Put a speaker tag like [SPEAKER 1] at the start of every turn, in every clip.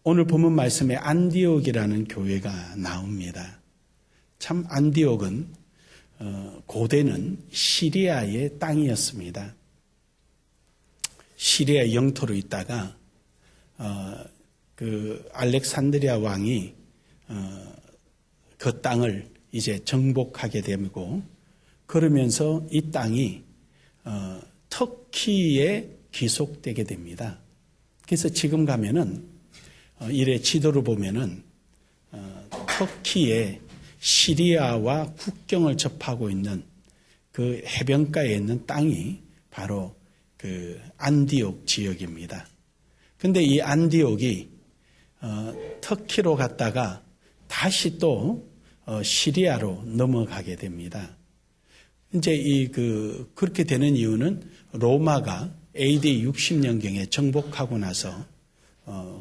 [SPEAKER 1] 오늘 본문 말씀에 안디옥이라는 교회가 나옵니다. 참 안디옥은 고대는 시리아의 땅이었습니다. 시리아 영토로 있다가 그 알렉산드리아 왕이 그 땅을 이제 정복하게 되고, 그러면서 이 땅이 터키에 귀속되게 됩니다. 그래서 지금 가면은 이래 지도를 보면은 터키의 시리아와 국경을 접하고 있는 그 해변가에 있는 땅이 바로 그 안디옥 지역입니다. 근데 이 안디옥이 터키로 갔다가 다시 또 시리아로 넘어가게 됩니다. 이제 그렇게 되는 이유는 로마가 AD 60년경에 정복하고 나서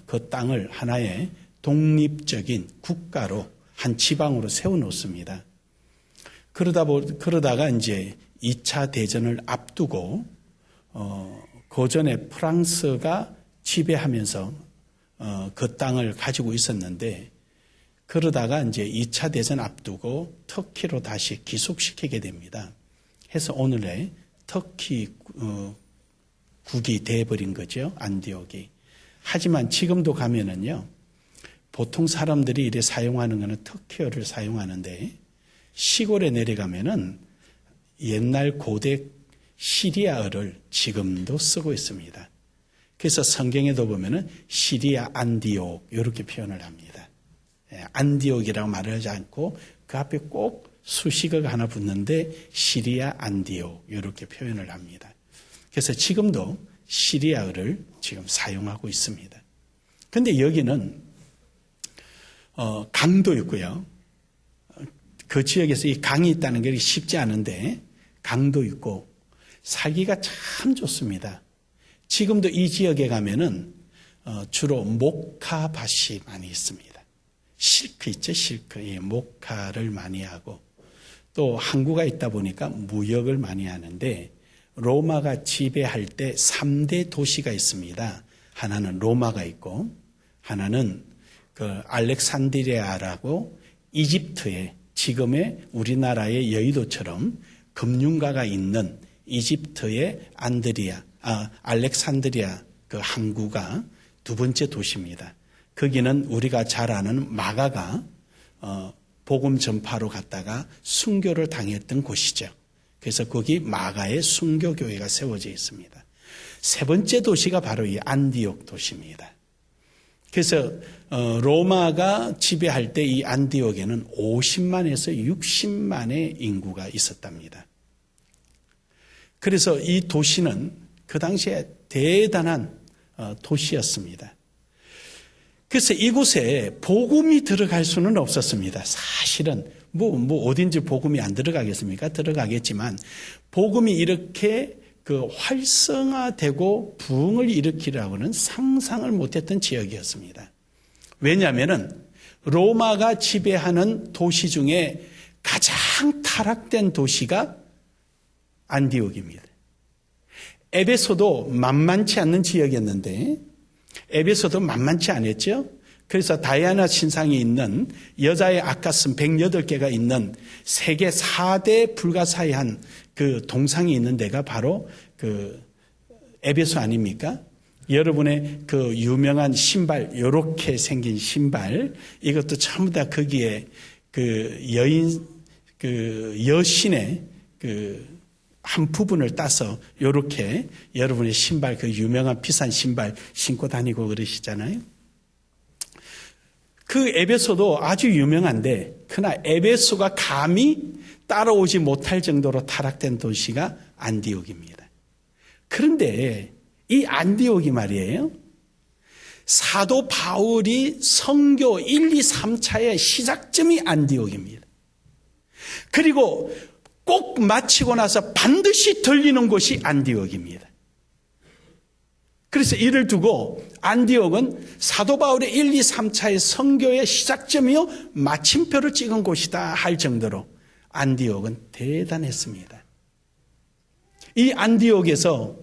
[SPEAKER 1] 그 땅을 하나의 독립적인 국가로 한 지방으로 세워놓습니다. 그러다가 이제 2차 대전을 앞두고 그 전에 프랑스가 지배하면서 그 땅을 가지고 있었는데, 그러다가 이제 2차 대전 앞두고 터키로 다시 귀속시키게 됩니다. 해서 오늘의 터키 국이 돼버린 거죠, 안디옥이. 하지만 지금도 가면은요, 보통 사람들이 이래 사용하는 거는 터키어를 사용하는데, 시골에 내려가면은 옛날 고대 시리아어를 지금도 쓰고 있습니다. 그래서 성경에도 보면은 시리아 안디옥 이렇게 표현을 합니다. 안디옥이라고 말을 하지 않고 그 앞에 꼭 수식어가 하나 붙는데 시리아 안디옥 이렇게 표현을 합니다. 그래서 지금도 시리아어를 지금 사용하고 있습니다. 그런데 여기는 강도 있고요. 그 지역에서 이 강이 있다는 게 쉽지 않은데 강도 있고 살기가 참 좋습니다. 지금도 이 지역에 가면은 주로 목화밭이 많이 있습니다. 실크 있죠, 실크. 예, 목화를 많이 하고, 또 항구가 있다 보니까 무역을 많이 하는데, 로마가 지배할 때 3대 도시가 있습니다. 하나는 로마가 있고, 하나는 그 알렉산드리아라고 이집트의 지금의 우리나라의 여의도처럼 금융가가 있는 이집트의 알렉산드리아 그 항구가 두 번째 도시입니다. 거기는 우리가 잘 아는 마가가 복음 전파로 갔다가 순교를 당했던 곳이죠. 그래서 거기 마가의 순교교회가 세워져 있습니다. 세 번째 도시가 바로 이 안디옥 도시입니다. 그래서 로마가 지배할 때 이 안디옥에는 50만에서 60만의 인구가 있었답니다. 그래서 이 도시는 그 당시에 대단한 도시였습니다. 그래서 이곳에 복음이 들어갈 수는 없었습니다. 사실은 어딘지 복음이 안 들어가겠습니까? 들어가겠지만 복음이 이렇게 그 활성화되고 부흥을 일으키라고는 상상을 못했던 지역이었습니다. 왜냐하면은 로마가 지배하는 도시 중에 가장 타락된 도시가 안디옥입니다. 에베소도 만만치 않는 지역이었는데 에베소도 만만치 않았죠. 그래서 다이아나 신상이 있는 여자의 아가슴 108개가 있는 세계 4대 불가사의한 그 동상이 있는 데가 바로 그 에베소 아닙니까? 여러분의 그 유명한 신발, 요렇게 생긴 신발, 이것도 전부 다 거기에 그 여신의 그 한 부분을 따서 요렇게 여러분의 신발, 그 유명한 비싼 신발 신고 다니고 그러시잖아요. 그 에베소도 아주 유명한데, 그러나 에베소가 감히 따라오지 못할 정도로 타락된 도시가 안디옥입니다. 그런데 이 안디옥이 말이에요, 사도 바울이 선교 1, 2, 3차의 시작점이 안디옥입니다. 그리고 꼭 마치고 나서 반드시 들리는 곳이 안디옥입니다. 그래서 이를 두고 안디옥은 사도 바울의 1, 2, 3차의 선교의 시작점이요 마침표를 찍은 곳이다 할 정도로 안디옥은 대단했습니다. 이 안디옥에서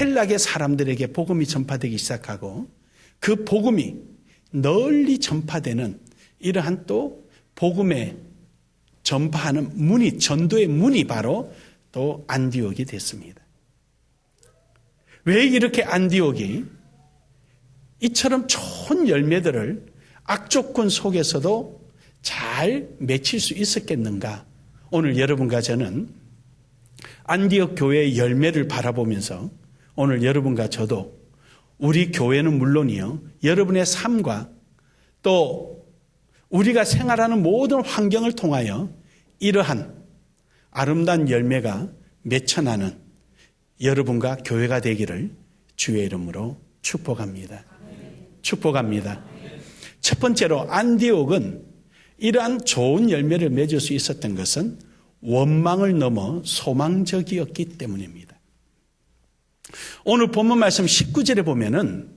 [SPEAKER 1] 헬락의 사람들에게 복음이 전파되기 시작하고 그 복음이 널리 전파되는 이러한 또 복음의 전파하는 문이, 전도의 문이 바로 또 안디옥이 됐습니다. 왜 이렇게 안디옥이 이처럼 좋은 열매들을 악조건 속에서도 잘 맺힐 수 있었겠는가? 오늘 여러분과 저는 안디옥 교회의 열매를 바라보면서 오늘 여러분과 저도 우리 교회는 물론이요, 여러분의 삶과 또 우리가 생활하는 모든 환경을 통하여 이러한 아름다운 열매가 맺혀나는 여러분과 교회가 되기를 주의 이름으로 축복합니다. 축복합니다. 첫 번째로 안디옥은 이러한 좋은 열매를 맺을 수 있었던 것은 원망을 넘어 소망적이었기 때문입니다. 오늘 본문 말씀 19절에 보면은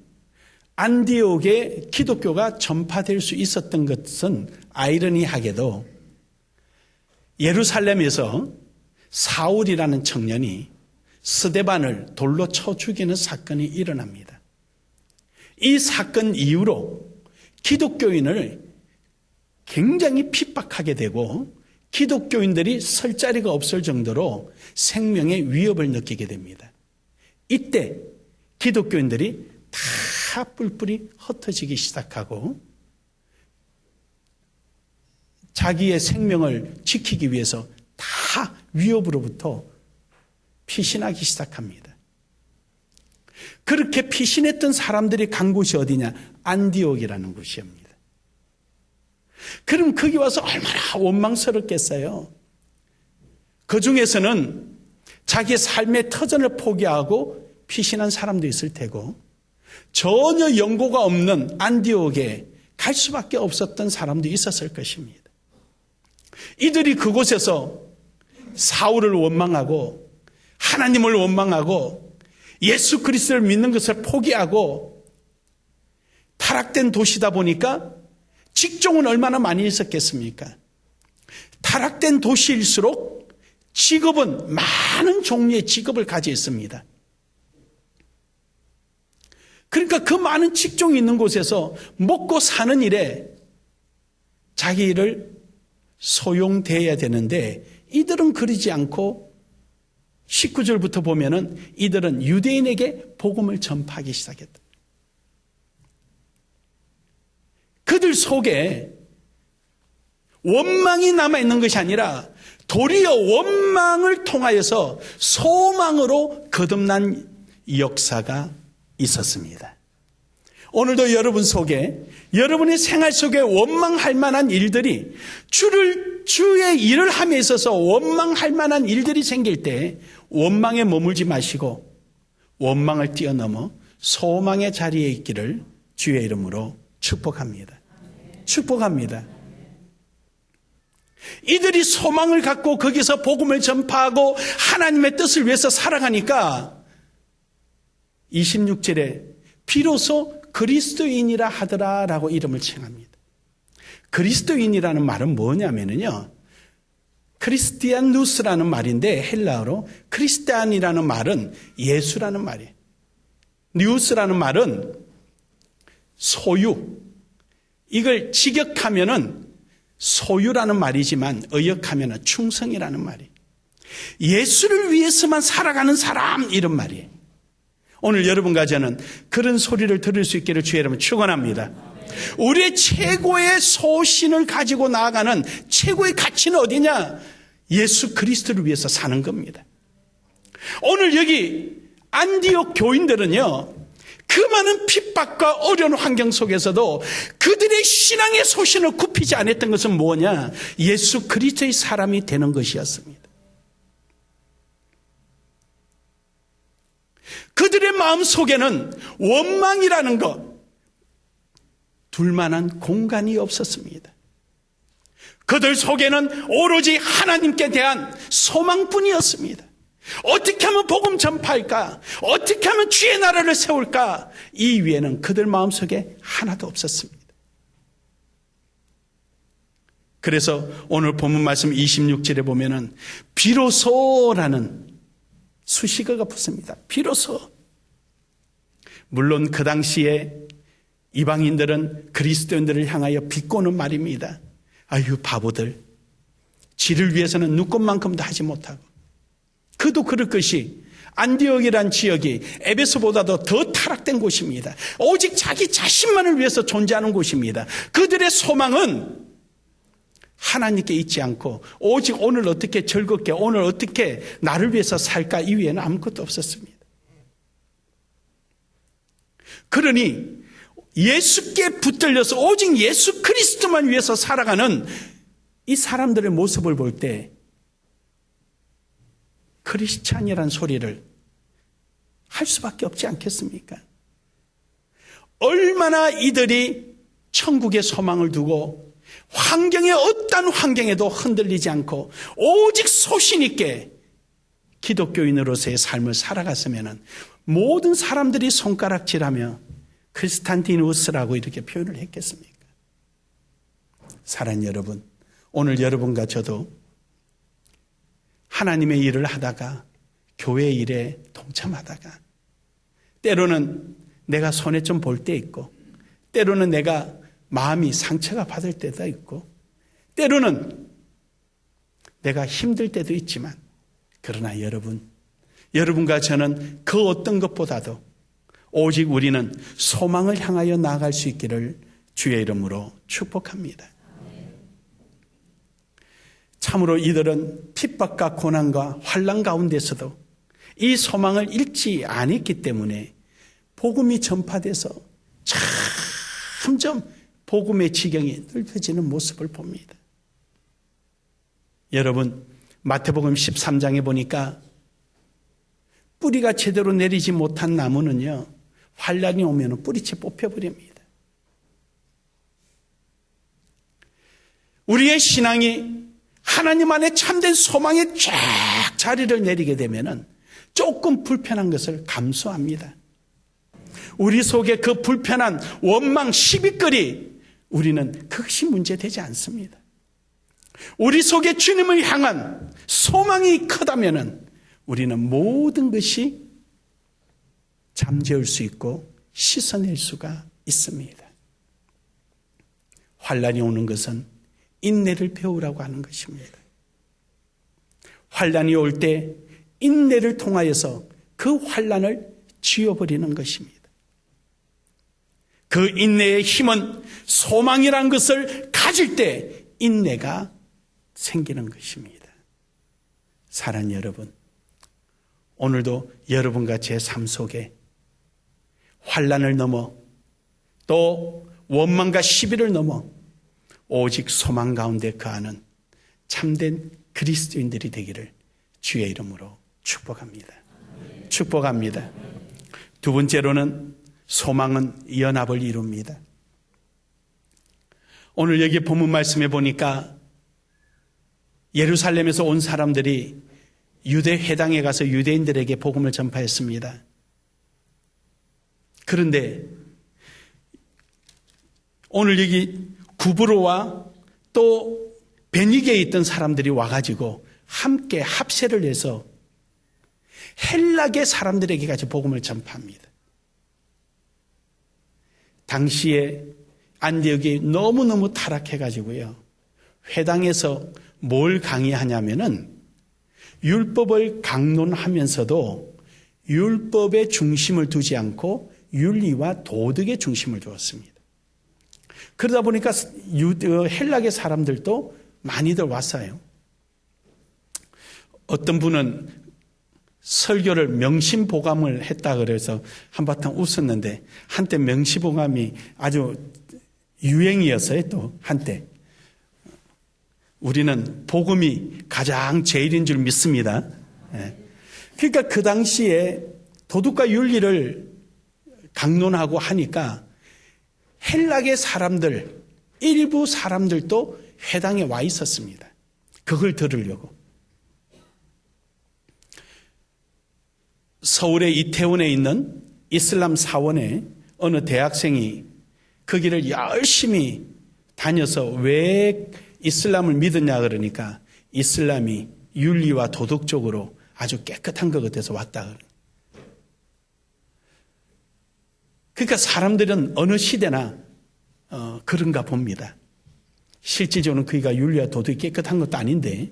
[SPEAKER 1] 안디옥에 기독교가 전파될 수 있었던 것은 아이러니하게도 예루살렘에서 사울이라는 청년이 스데반을 돌로 쳐 죽이는 사건이 일어납니다. 이 사건 이후로 기독교인을 굉장히 핍박하게 되고 기독교인들이 설 자리가 없을 정도로 생명의 위협을 느끼게 됩니다. 이때 기독교인들이 다 뿔뿔이 흩어지기 시작하고 자기의 생명을 지키기 위해서 다 위협으로부터 피신하기 시작합니다. 그렇게 피신했던 사람들이 간 곳이 어디냐? 안디옥이라는 곳이옵니다. 그럼 거기 와서 얼마나 원망스럽겠어요. 그 중에서는 자기의 삶의 터전을 포기하고 피신한 사람도 있을 테고 전혀 연고가 없는 안디옥에 갈 수밖에 없었던 사람도 있었을 것입니다. 이들이 그곳에서 사울을 원망하고 하나님을 원망하고 예수 그리스도를 믿는 것을 포기하고 타락된 도시다 보니까 직종은 얼마나 많이 있었겠습니까? 타락된 도시일수록 직업은 많은 종류의 직업을 가지고 있습니다. 그러니까 그 많은 직종이 있는 곳에서 먹고 사는 일에 자기 일을 소용돼야 되는데 이들은 그러지 않고 19절부터 보면은 이들은 유대인에게 복음을 전파하기 시작했다. 그들 속에 원망이 남아있는 것이 아니라 도리어 원망을 통하여서 소망으로 거듭난 역사가 있었습니다. 오늘도 여러분 속에 여러분의 생활 속에 원망할 만한 일들이 주의 일을 함에 있어서 원망할 만한 일들이 생길 때 원망에 머물지 마시고 원망을 뛰어넘어 소망의 자리에 있기를 주의 이름으로 축복합니다. 축복합니다. 이들이 소망을 갖고 거기서 복음을 전파하고 하나님의 뜻을 위해서 살아가니까 26절에 비로소 그리스도인이라 하더라라고 이름을 칭합니다. 그리스도인이라는 말은 뭐냐면요, 크리스티아누스라는 말인데 헬라어로 크리스티안이라는 말은 예수라는 말이에요. 뉴스라는 말은 소유. 이걸 직역하면은 소유라는 말이지만 의역하면은 충성이라는 말이에요. 예수를 위해서만 살아가는 사람 이런 말이에요. 오늘 여러분과 저는 그런 소리를 들을 수 있기를 주의 이름으로 축원합니다. 우리의 최고의 소신을 가지고 나아가는 최고의 가치는 어디냐? 예수 그리스도를 위해서 사는 겁니다. 오늘 여기 안디옥 교인들은요, 그 많은 핍박과 어려운 환경 속에서도 그들의 신앙의 소신을 굽히지 않았던 것은 뭐냐? 예수 그리스도의 사람이 되는 것이었습니다. 그들의 마음 속에는 원망이라는 것, 둘만한 공간이 없었습니다. 그들 속에는 오로지 하나님께 대한 소망뿐이었습니다. 어떻게 하면 복음 전파할까? 어떻게 하면 주의 나라를 세울까? 이 위에는 그들 마음속에 하나도 없었습니다. 그래서 오늘 본문 말씀 26절에 보면은 비로소라는 수식어가 붙습니다. 비로소. 물론 그 당시에 이방인들은 그리스도인들을 향하여 비꼬는 말입니다. 아유 바보들, 지를 위해서는 눈꽃만큼도 하지 못하고. 그도 그럴 것이 안디옥이란 지역이 에베소보다도 더 타락된 곳입니다. 오직 자기 자신만을 위해서 존재하는 곳입니다. 그들의 소망은 하나님께 있지 않고 오직 오늘 어떻게 즐겁게, 오늘 어떻게 나를 위해서 살까, 이 위에는 아무것도 없었습니다. 그러니 예수께 붙들려서 오직 예수 그리스도만 위해서 살아가는 이 사람들의 모습을 볼 때 크리스찬이란 소리를 할 수밖에 없지 않겠습니까? 얼마나 이들이 천국의 소망을 두고 환경의 어떤 환경에도 흔들리지 않고 오직 소신 있게 기독교인으로서의 삶을 살아갔으면 모든 사람들이 손가락질하며 크리스탄티누스라고 이렇게 표현을 했겠습니까? 사랑하는 여러분, 오늘 여러분과 저도 하나님의 일을 하다가 교회 일에 동참하다가 때로는 내가 손해 좀 볼 때 있고 때로는 내가 마음이 상처가 받을 때도 있고 때로는 내가 힘들 때도 있지만 그러나 여러분과 저는 그 어떤 것보다도 오직 우리는 소망을 향하여 나아갈 수 있기를 주의 이름으로 축복합니다. 참으로 이들은 핍박과 고난과 환난 가운데서도 이 소망을 잃지 않았기 때문에 복음이 전파돼서 점점 복음의 지경이 넓혀지는 모습을 봅니다. 여러분, 마태복음 13장에 보니까 뿌리가 제대로 내리지 못한 나무는요, 환난이 오면 뿌리채 뽑혀버립니다. 우리의 신앙이 하나님 안에 참된 소망에 쫙 자리를 내리게 되면 조금 불편한 것을 감수합니다. 우리 속에 그 불편한 원망, 시비거리, 우리는 그것이 문제되지 않습니다. 우리 속에 주님을 향한 소망이 크다면 우리는 모든 것이 잠재울 수 있고 씻어낼 수가 있습니다. 환난이 오는 것은 인내를 배우라고 하는 것입니다. 환난이 올 때 인내를 통하여서 그 환난을 지워버리는 것입니다. 그 인내의 힘은 소망이라는 것을 가질 때 인내가 생기는 것입니다. 사랑하는 여러분, 오늘도 여러분과 제 삶 속에 환난을 넘어 또 원망과 시비를 넘어 오직 소망 가운데 거하는 참된 그리스도인들이 되기를 주의 이름으로 축복합니다. 축복합니다. 두 번째로는 소망은 연합을 이룹니다. 오늘 여기 본문 말씀에 보니까 예루살렘에서 온 사람들이 유대 회당에 가서 유대인들에게 복음을 전파했습니다. 그런데 오늘 여기 구브로와 또 베니게에 있던 사람들이 와가지고 함께 합세를 해서 헬라계 사람들에게 같이 복음을 전파합니다. 당시에 안디옥이 너무너무 타락해가지고요, 회당에서 뭘 강의하냐면은 율법을 강론하면서도 율법의 중심을 두지 않고 윤리와 도덕의 중심을 두었습니다. 그러다 보니까 헬라계 사람들도 많이들 왔어요. 어떤 분은 설교를 명심보감을 했다 그래서 한바탕 웃었는데 한때 명심보감이 아주 유행이었어요. 또 한때. 우리는 복음이 가장 제일인 줄 믿습니다. 그러니까 그 당시에 도덕과 윤리를 강론하고 하니까 헬라계 사람들, 일부 사람들도 회당에 와 있었습니다. 그걸 들으려고. 서울의 이태원에 있는 이슬람 사원에 어느 대학생이 거기를 열심히 다녀서 왜 이슬람을 믿었냐 그러니까 이슬람이 윤리와 도덕적으로 아주 깨끗한 것 같아서 왔다. 그러니까 사람들은 어느 시대나 그런가 봅니다. 실질적으로는 그이가 윤리와 도덕이 깨끗한 것도 아닌데,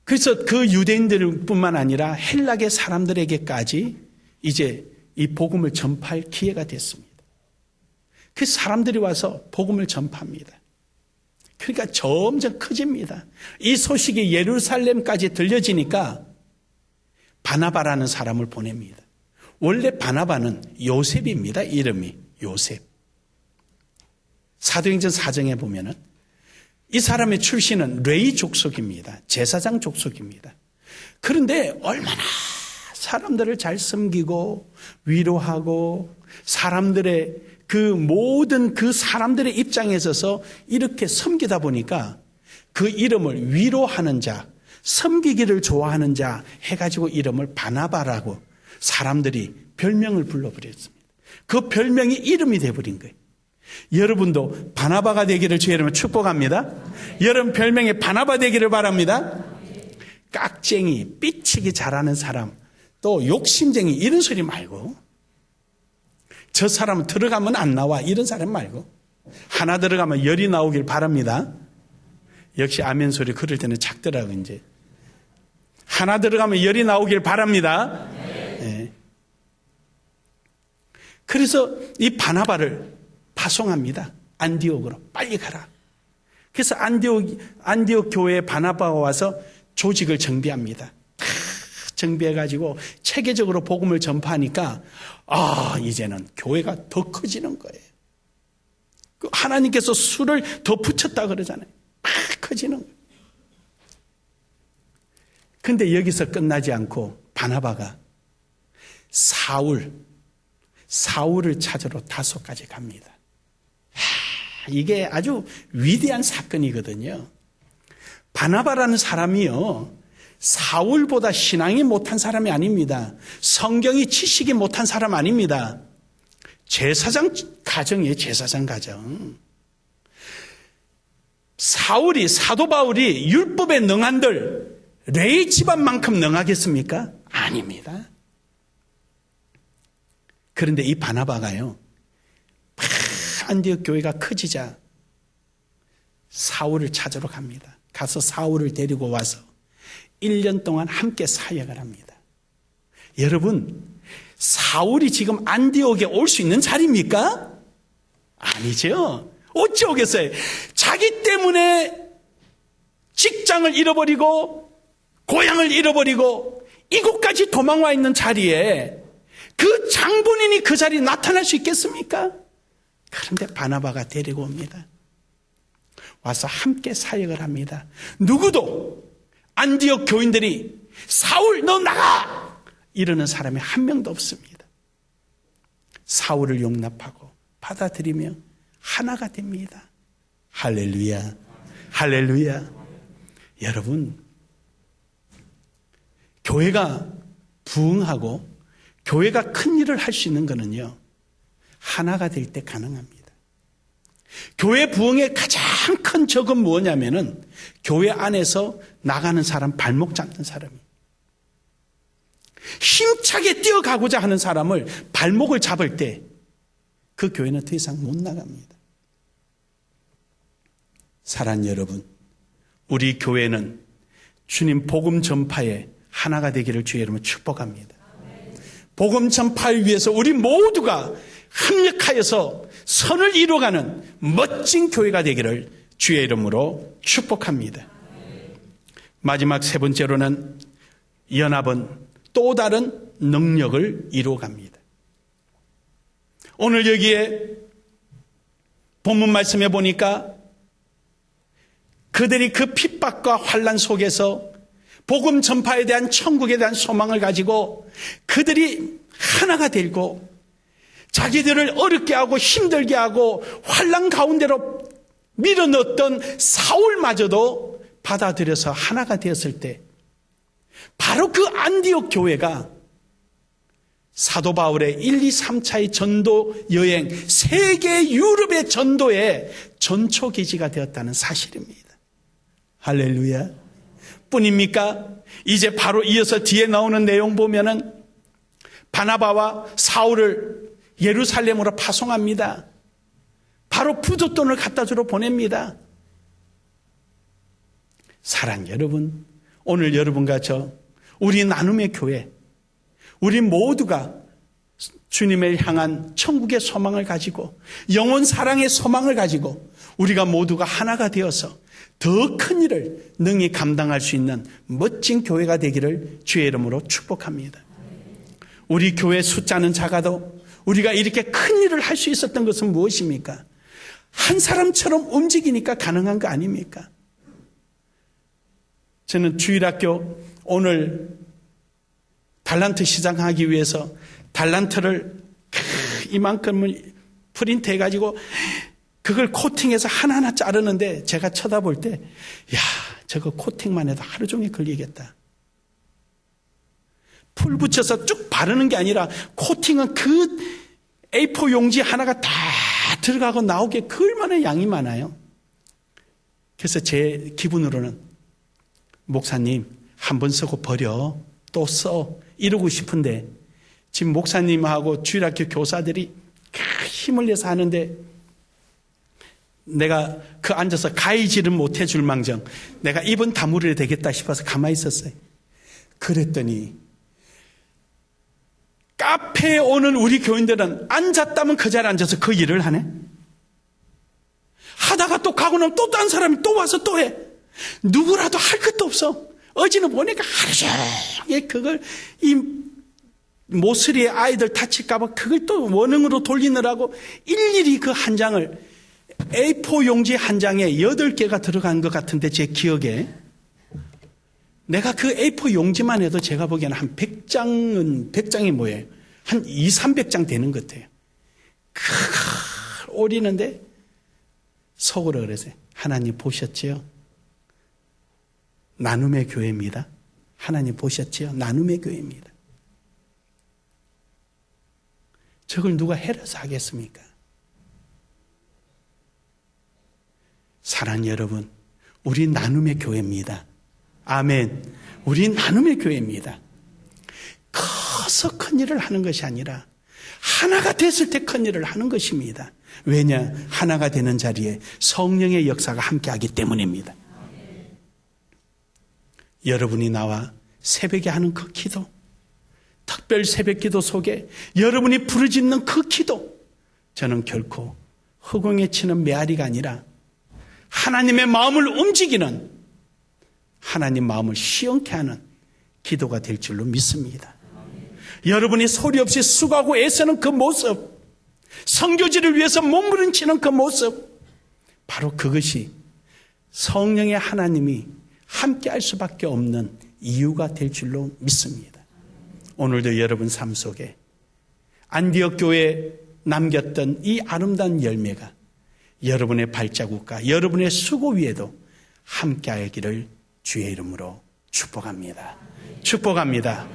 [SPEAKER 1] 그래서 그 유대인들뿐만 아니라 헬라계 사람들에게까지 이제 이 복음을 전파할 기회가 됐습니다. 그 사람들이 와서 복음을 전파합니다. 그러니까 점점 커집니다. 이 소식이 예루살렘까지 들려지니까 바나바라는 사람을 보냅니다. 원래 바나바는 요셉입니다. 이름이 요셉. 사도행전 4장에 보면은 이 사람의 출신은 레위 족속입니다. 제사장 족속입니다. 그런데 얼마나 사람들을 잘 섬기고 위로하고 사람들의 그 모든 그 사람들의 입장에 있어서 이렇게 섬기다 보니까 그 이름을 위로하는 자, 섬기기를 좋아하는 자 해가지고 이름을 바나바라고 사람들이 별명을 불러버렸습니다. 그 별명이 이름이 돼버린 거예요. 여러분도 바나바가 되기를 주의 이름으로 축복합니다. 여러분 별명이 바나바 되기를 바랍니다. 깍쟁이, 삐치기 잘하는 사람, 또 욕심쟁이 이런 소리 말고, 저 사람은 들어가면 안 나와 이런 사람 말고, 하나 들어가면 열이 나오길 바랍니다. 역시 아멘 소리 그럴 때는 작더라고. 이제 하나 들어가면 열이 나오길 바랍니다. 네. 그래서 이 바나바를 파송합니다. 안디옥으로 빨리 가라. 그래서 안디옥 교회에 바나바가 와서 조직을 정비합니다. 다 정비해가지고 체계적으로 복음을 전파하니까 이제는 교회가 더 커지는 거예요. 하나님께서 수를 더 붙였다 그러잖아요. 막 커지는 거예요. 근데 여기서 끝나지 않고 바나바가 사울을 찾으러 다소까지 갑니다. 이게 아주 위대한 사건이거든요. 바나바라는 사람이요, 사울보다 신앙이 못한 사람이 아닙니다. 성경이 지식이 못한 사람 아닙니다. 제사장 가정이에요. 제사장 가정. 사도 바울이 율법에 능한들 레위 집안만큼 능하겠습니까? 아닙니다. 그런데 이 바나바가요, 안디옥 교회가 커지자 사울을 찾으러 갑니다. 가서 사울을 데리고 와서 1년 동안 함께 사역을 합니다. 여러분, 사울이 지금 안디옥에 올 수 있는 자리입니까? 아니죠. 어찌 오겠어요? 자기 때문에 직장을 잃어버리고 고향을 잃어버리고 이곳까지 도망와 있는 자리에 그 장본인이 그 자리에 나타날 수 있겠습니까? 그런데 바나바가 데리고 옵니다. 와서 함께 사역을 합니다. 누구도 안디옥 교인들이 사울 너 나가! 이러는 사람이 한 명도 없습니다. 사울을 용납하고 받아들이며 하나가 됩니다. 할렐루야, 할렐루야. 여러분, 교회가 부흥하고 교회가 큰 일을 할 수 있는 것은요, 하나가 될 때 가능합니다. 교회 부흥의 가장 큰 적은 뭐냐면은 교회 안에서 나가는 사람, 발목 잡는 사람이, 힘차게 뛰어가고자 하는 사람을 발목을 잡을 때 그 교회는 더 이상 못 나갑니다. 사랑하는 여러분, 우리 교회는 주님 복음 전파에 하나가 되기를 주의 이름으로 축복합니다. 복음 전파를 위해서 우리 모두가 합력하여서 선을 이루어가는 멋진 교회가 되기를 주의 이름으로 축복합니다. 마지막 세 번째로는 연합은 또 다른 능력을 이루어갑니다. 오늘 여기에 본문 말씀해 보니까 그들이 그 핍박과 환난 속에서 복음 전파에 대한 천국에 대한 소망을 가지고 그들이 하나가 되고 자기들을 어렵게 하고 힘들게 하고 환난 가운데로 밀어넣었던 사울마저도 받아들여서 하나가 되었을 때 바로 그 안디옥 교회가 사도 바울의 1, 2, 3차의 전도 여행, 세계 유럽의 전도의 전초기지가 되었다는 사실입니다. 할렐루야. 뿐입니까? 이제 바로 이어서 뒤에 나오는 내용 보면은 바나바와 사울을 예루살렘으로 파송합니다. 바로 부둣돈을 갖다 주러 보냅니다. 사랑 여러분, 오늘 여러분과 저, 우리 나눔의 교회, 우리 모두가 주님을 향한 천국의 소망을 가지고 영원 사랑의 소망을 가지고 우리가 모두가 하나가 되어서 더 큰 일을 능히 감당할 수 있는 멋진 교회가 되기를 주의 이름으로 축복합니다. 우리 교회 숫자는 작아도 우리가 이렇게 큰 일을 할 수 있었던 것은 무엇입니까? 한 사람처럼 움직이니까 가능한 거 아닙니까? 저는 주일학교 오늘 달란트 시작하기 위해서 달란트를 이만큼을 프린트 해가지고 그걸 코팅해서 하나하나 자르는데 제가 쳐다볼 때, 야, 저거 코팅만 해도 하루 종일 걸리겠다. 풀 붙여서 쭉 바르는 게 아니라 코팅은 그 A4 용지 하나가 다 들어가고 나오게 그 얼마나 양이 많아요. 그래서 제 기분으로는 목사님 한 번 쓰고 버려, 또 써, 이러고 싶은데 지금 목사님하고 주일학교 교사들이 힘을 내서 하는데 내가 그 앉아서 가위질은 못 해줄 망정 내가 입은 다물어야 되겠다 싶어서 가만히 있었어요. 그랬더니 카페에 오는 우리 교인들은 앉았다면 그 자리에 앉아서 그 일을 하네. 하다가 또 가고 나면 또 다른 사람이 또 와서 또 해. 누구라도 할 것도 없어. 어제는 보니까 하루 종일 그걸 이 모서리에 아이들 다칠까봐 그걸 또 원흥으로 돌리느라고 일일이 그 한 장을 A4 용지 한 장에 8개가 들어간 것 같은데 제 기억에 내가 그 A4 용지만 해도 제가 보기에는 한 100장이 뭐예요? 한 200-300장 되는 것 같아요. 오리는데 속으로 그러세요. 하나님 보셨지요? 나눔의 교회입니다. 하나님 보셨지요? 나눔의 교회입니다. 저걸 누가 해라서 하겠습니까? 사랑하는 여러분, 우리 나눔의 교회입니다. 아멘. 우리 나눔의 교회입니다. 커서 큰 일을 하는 것이 아니라 하나가 됐을 때 큰 일을 하는 것입니다. 왜냐? 하나가 되는 자리에 성령의 역사가 함께하기 때문입니다. 여러분이 나와 새벽에 하는 그 기도, 특별 새벽 기도 속에 여러분이 부르짖는 그 기도, 저는 결코 허공에 치는 메아리가 아니라 하나님의 마음을 움직이는, 하나님 마음을 시원케 하는 기도가 될 줄로 믿습니다. 여러분이 소리 없이 수고하고 애쓰는 그 모습, 선교지를 위해서 몸부림치는 그 모습, 바로 그것이 성령의 하나님이 함께할 수밖에 없는 이유가 될 줄로 믿습니다. 오늘도 여러분 삶 속에 안디옥 교회에 남겼던 이 아름다운 열매가 여러분의 발자국과 여러분의 수고 위에도 함께하기를 주의 이름으로 축복합니다. 축복합니다.